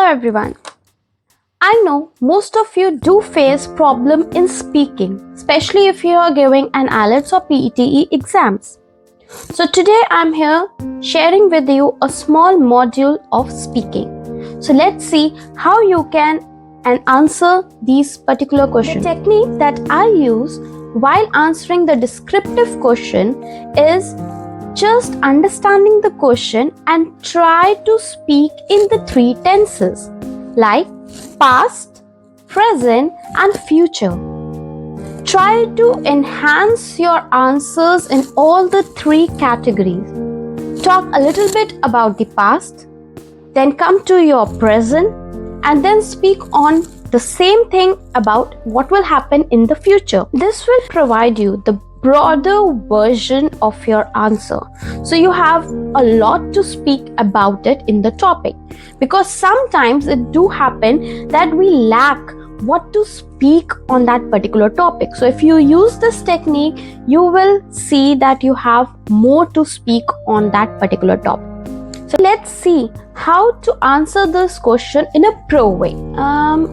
Hello everyone. I know most of you do face problem in speaking, especially if you are giving an IELTS or PETE exams. So today I'm here sharing with you a small module of speaking. So let's see how you can answer these particular questions. The technique that I use while answering the descriptive question is just understanding the question and try to speak in the three tenses like past, present and future. Try to enhance your answers in all the three categories. Talk a little bit about the past, then come to your present and then speak on the same thing about what will happen in the future. This will provide you the broader version of your answer. So you have a lot to speak about it in the topic, because sometimes it do happen that we lack what to speak on that particular topic. So if you use this technique, you will see that you have more to speak on that particular topic. So let's see how to answer this question in a pro way.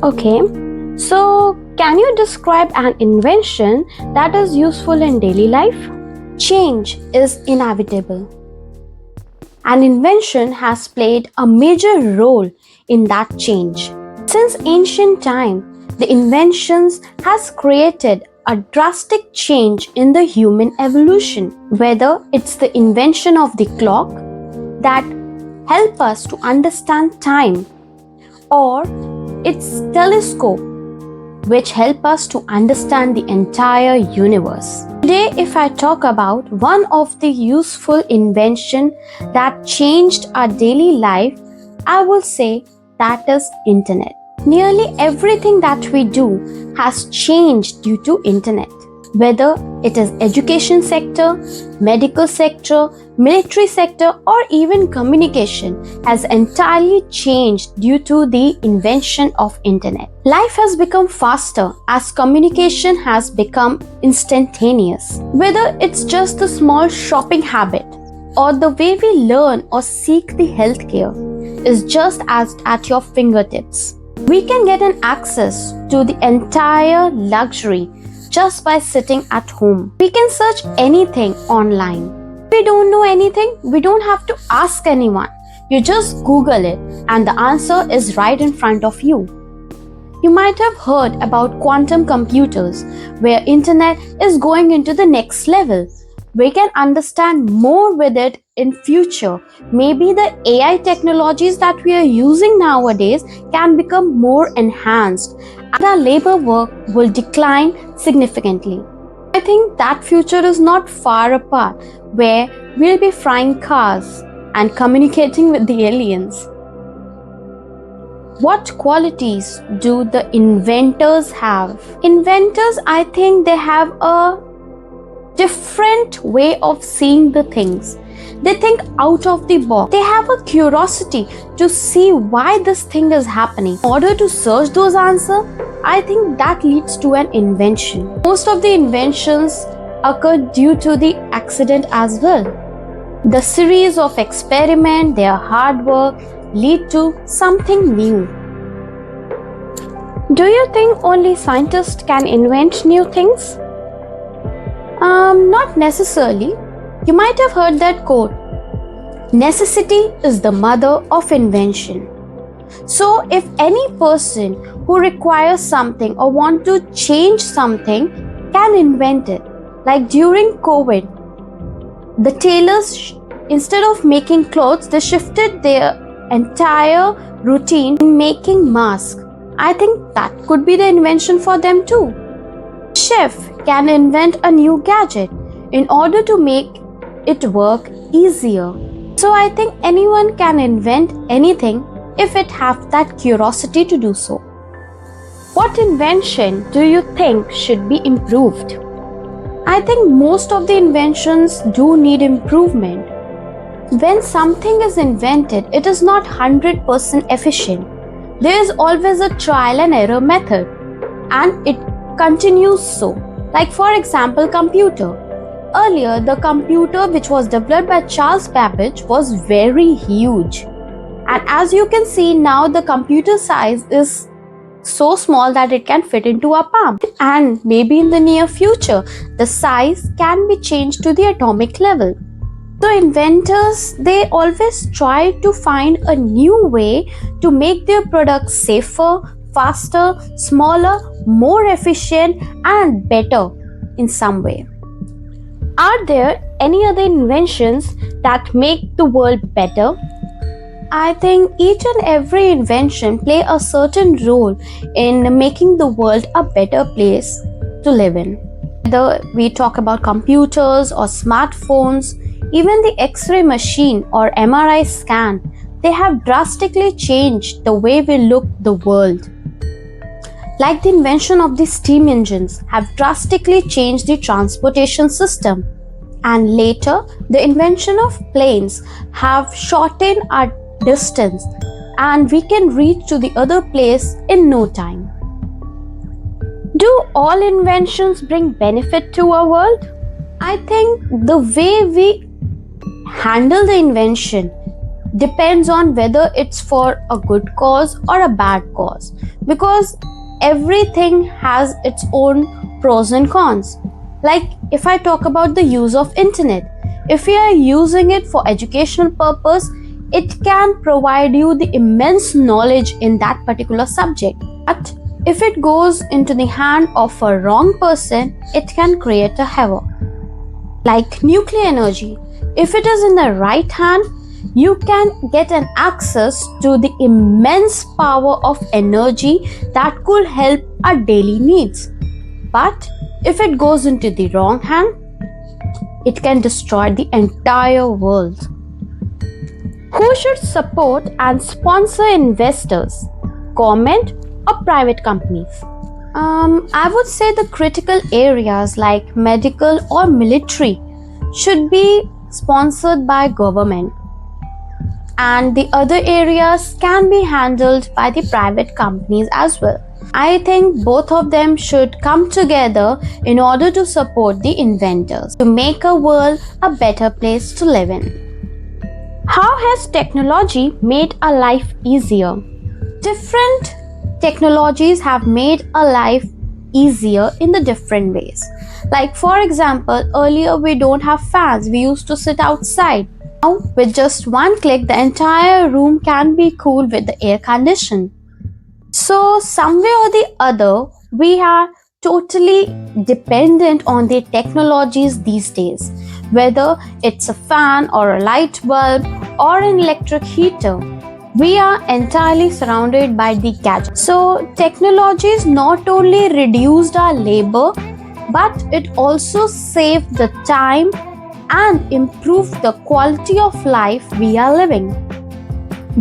Okay. So, can you describe an invention that is useful in daily life? Change is inevitable. An invention has played a major role in that change. Since ancient time, the inventions has created a drastic change in the human evolution. Whether it's the invention of the clock that help us to understand time, or its telescope which help us to understand the entire universe. Today, if I talk about one of the useful invention that changed our daily life, I will say that is internet. Nearly everything that we do has changed due to internet. Whether it is education sector, medical sector, military sector or even communication has entirely changed due to the invention of internet. Life has become faster as communication has become instantaneous. Whether it's just the small shopping habit or the way we learn or seek the healthcare is just as at your fingertips. We can get an access to the entire luxury just by sitting at home. We can search anything online. If we don't know anything, we don't have to ask anyone. You just Google it and the answer is right in front of you. You might have heard about quantum computers, where internet is going into the next level. We can understand more with it in future. Maybe the AI technologies that we are using nowadays can become more enhanced and our labor work will decline significantly. I think that future is not far apart, where we'll be flying cars and communicating with the aliens. What qualities do the inventors have? Inventors, I think they have a different way of seeing the things. They think out of the box. They have a curiosity to see why this thing is happening. In order to search those answers, I think that leads to an invention. Most of the inventions occur due to the accident as well. The series of experiments, their hard work lead to something new. Do you think only scientists can invent new things? Not necessarily. You might have heard that quote, necessity is the mother of invention. So if any person who requires something or want to change something can invent it. Like during COVID, the tailors, instead of making clothes, they shifted their entire routine in making masks. I think that could be the invention for them too. Chef can invent a new gadget in order to make it work easier. So I think anyone can invent anything if it have that curiosity to do so. What invention do you think should be improved? I think most of the inventions do need improvement. When something is invented, it is not 100% efficient. There is always a trial and error method, and it continues so. Like for example, computer. Earlier, the computer which was developed by Charles Babbage was very huge. And as you can see now, the computer size is so small that it can fit into a palm. And maybe in the near future, the size can be changed to the atomic level. So inventors, they always try to find a new way to make their products safer, faster, smaller, more efficient and better in some way. Are there any other inventions that make the world better? I think each and every invention play a certain role in making the world a better place to live in. Whether we talk about computers or smartphones, even the X-ray machine or MRI scan, they have drastically changed the way we look the world. Like the invention of the steam engines have drastically changed the transportation system. And later, the invention of planes have shortened our distance and we can reach to the other place in no time. Do all inventions bring benefit to our world? I think the way we handle the invention depends on whether it's for a good cause or a bad cause, because everything has its own pros and cons. Like if I talk about the use of internet, if we are using it for educational purpose, it can provide you the immense knowledge in that particular subject. But if it goes into the hand of a wrong person, it can create a havoc. Like nuclear energy, if it is in the right hand, you can get an access to the immense power of energy that could help our daily needs. But if it goes into the wrong hand, it can destroy the entire world. Who should support and sponsor investors? Government or private companies? I would say the critical areas like medical or military should be sponsored by government, and the other areas can be handled by the private companies as well. I think both of them should come together in order to support the inventors to make a world a better place to live in. How has technology made our life easier? Different technologies have made our life easier in the different ways. Like for example, earlier we don't have fans, we used to sit outside. Now with just one click, the entire room can be cooled with the air condition. So some way or the other, we are totally dependent on the technologies these days. Whether it's a fan or a light bulb or an electric heater, we are entirely surrounded by the gadgets. So technologies not only reduced our labor, but it also saved the time and improved the quality of life we are living.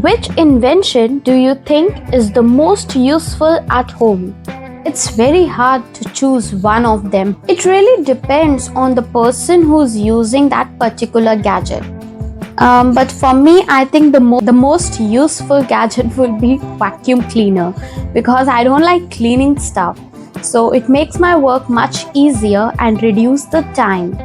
Which invention do you think is the most useful at home? It's very hard to choose one of them. It really depends on the person who's using that particular gadget. But for me, I think the most useful gadget will be vacuum cleaner, because I don't like cleaning stuff. So it makes my work much easier and reduce the time.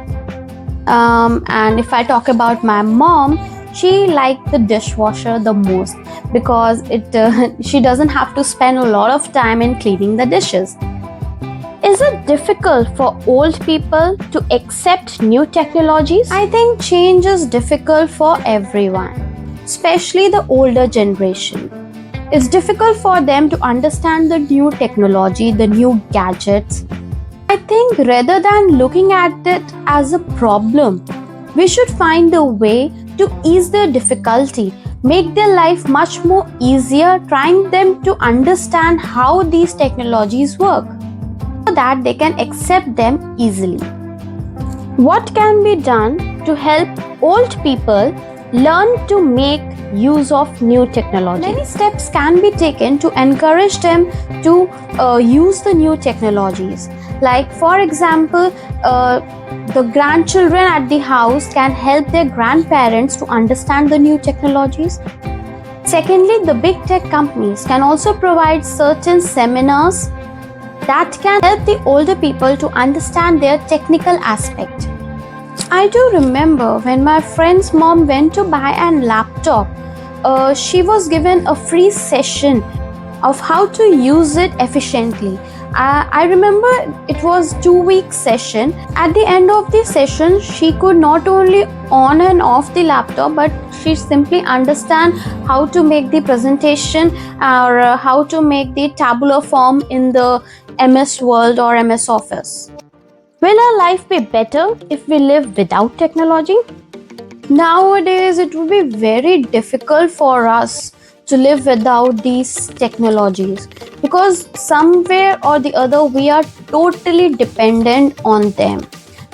And if I talk about my mom, she liked the dishwasher the most because she doesn't have to spend a lot of time in cleaning the dishes. Is it difficult for old people to accept new technologies? I think change is difficult for everyone, especially the older generation. It's difficult for them to understand the new technology, the new gadgets. I think rather than looking at it as a problem, we should find a way to ease their difficulty, make their life much more easier, trying them to understand how these technologies work, so that they can accept them easily. What can be done to help old people learn to make use of new technology? Many steps can be taken to encourage them to use the new technologies. Like for example, the grandchildren at the house can help their grandparents to understand the new technologies. Secondly, the big tech companies can also provide certain seminars that can help the older people to understand their technical aspect. I do remember when my friend's mom went to buy a laptop she was given a free session of how to use it efficiently. I remember it was 2 week session. At the end of the session, she could not only on and off the laptop, but she simply understand how to make the presentation or how to make the tabular form in the MS Word or MS Office. Will our life be better if we live without technology? Nowadays, it would be very difficult for us to live without these technologies, because somewhere or the other we are totally dependent on them.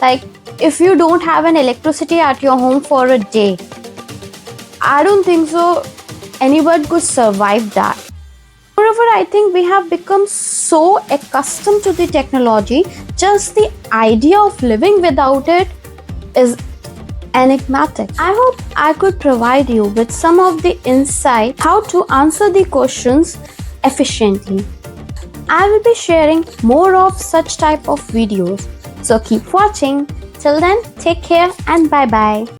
Like, if you don't have an electricity at your home for a day, I don't think so anyone could survive that. Moreover, I think we have become so accustomed to the technology, just the idea of living without it is enigmatic. I hope I could provide you with some of the insight how to answer the questions efficiently. I will be sharing more of such type of videos, so keep watching. Till then, take care and bye bye.